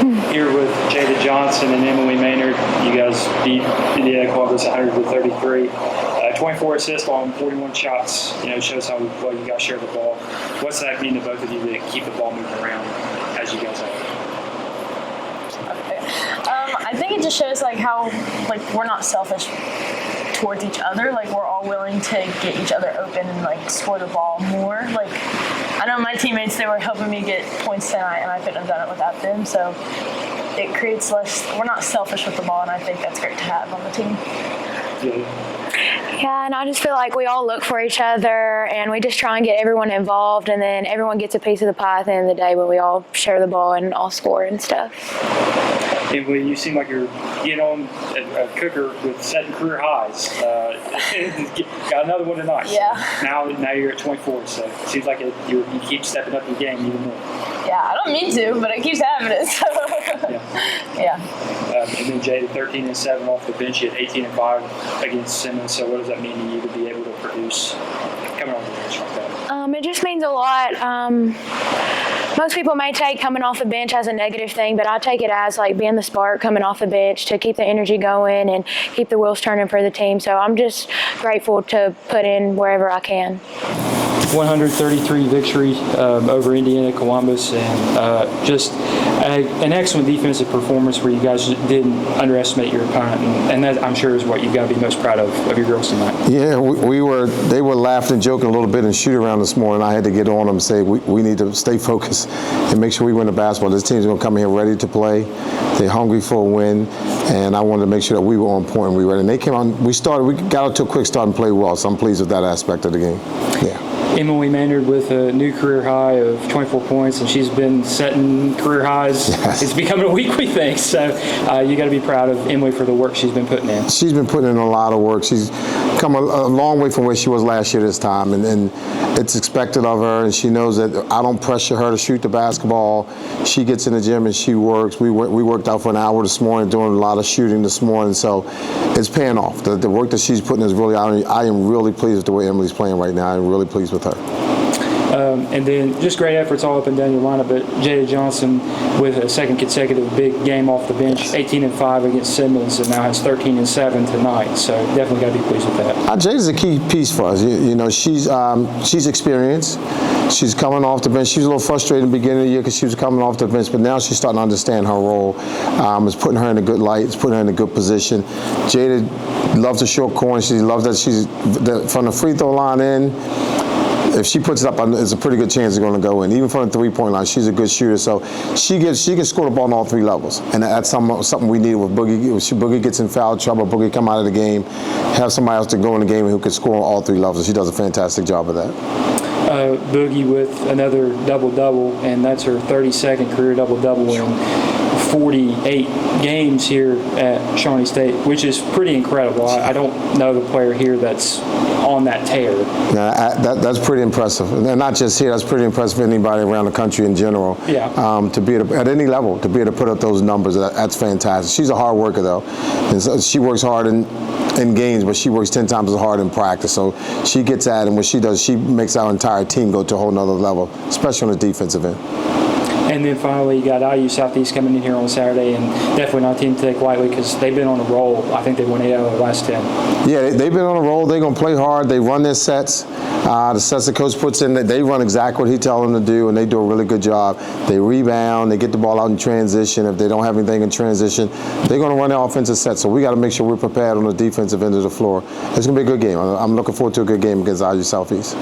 Here with Jada Johnson and Emily Maynard, you guys beat Indiana Columbus 100-33. 24 assists on 41 shots. Shows how well you guys share the ball. What's that mean to both of you to keep the ball moving around as you guys have? I think it just shows how we're not selfish towards each other. We're all willing to get each other open and score the ball more. I know my teammates, they were helping me get points tonight, and I couldn't have done it without them. So it creates less. We're not selfish with the ball, and I think that's great to have on the team. Yeah, and I just feel like we all look for each other, and we just try and get everyone involved, and then everyone gets a piece of the pie at the end of the day when we all share the ball and all score and stuff. Emily, you seem like you're getting on a cooker with setting career highs. Got another one tonight. Yeah. Now you're at 24, so it seems like you keep stepping up your game even more. Yeah, I don't mean to, but it keeps happening. So. Yeah. And then Jada, 13-7 off the bench. You had 18-5 against Simmons. So what does that mean to you to be able to produce coming off the bench like that? It just means a lot. Most people may take coming off the bench as a negative thing, but I take it as being the spark coming off the bench to keep the energy going and keep the wheels turning for the team. So I'm just grateful to put in wherever I can. 133 victory over Indiana Columbus, and just an excellent defensive performance where you guys didn't underestimate your opponent, and that I'm sure is what you've got to be most proud of your girls tonight. Yeah, they were laughing and joking a little bit in shoot around this morning. I had to get on them and say we need to stay focused and make sure we win the basketball. This team's going to come here ready to play. They're hungry for a win, and I wanted to make sure that we were on point and we were ready. And they came on. We got out to a quick start and played well, so I'm pleased with that aspect of the game. Yeah. Emily Maynard with a new career high of 24 points, and she's been setting career highs. Yes. It's becoming a weekly thing, so you got to be proud of Emily for the work she's been putting in. She's been putting in a lot of work. She's come a long way from where she was last year this time, and it's expected of her, and she knows that I don't pressure her to shoot the basketball. She gets in the gym and she works. We worked out for an hour this morning, doing a lot of shooting this morning, so it's paying off. The work that she's putting is really, I am really pleased with the way Emily's playing right now. I'm really pleased with her. And then just great efforts all up and down your lineup, but Jada Johnson with a second consecutive big game off the bench, 18-5 against Simmons, and now has 13-7 tonight. So definitely got to be pleased with that. Jada's a key piece for us. She's experienced. She's coming off the bench. She was a little frustrated in the beginning of the year because she was coming off the bench, but now she's starting to understand her role. It's putting her in a good light. It's putting her in a good position. Jada loves the short corner. She loves that from the free throw line in. If she puts it up, it's a pretty good chance it's going to go in. Even from the three-point line, she's a good shooter. So she can score the ball on all three levels, and that's something we need with Boogie. If Boogie gets in foul trouble, Boogie come out of the game, have somebody else to go in the game who can score on all three levels. She does a fantastic job of that. Boogie with another double-double, and that's her 32nd career double-double in 48 games here at Shawnee State, which is pretty incredible. I don't know the player here that's on that tear. That's pretty impressive, and not just here. That's pretty impressive for anybody around the country in general. Yeah. To be at any level, to be able to put up those numbers, that's fantastic. She's a hard worker though, and so she works hard in games, but she works 10 times as hard in practice. So she gets at it, and what she does, she makes our entire team go to a whole nother level, especially on the defensive end. And then finally, you got IU Southeast coming in here on Saturday, and definitely not a team to take lightly because they've been on a roll. I think they won 8 out of the last 10. Yeah, they've been on a roll. They're going to play hard. They run their sets. The sets the coach puts in, they run exactly what he tells them to do, and they do a really good job. They rebound. They get the ball out in transition. If they don't have anything in transition, they're going to run their offensive set. So we got to make sure we're prepared on the defensive end of the floor. It's going to be a good game. I'm looking forward to a good game against IU Southeast.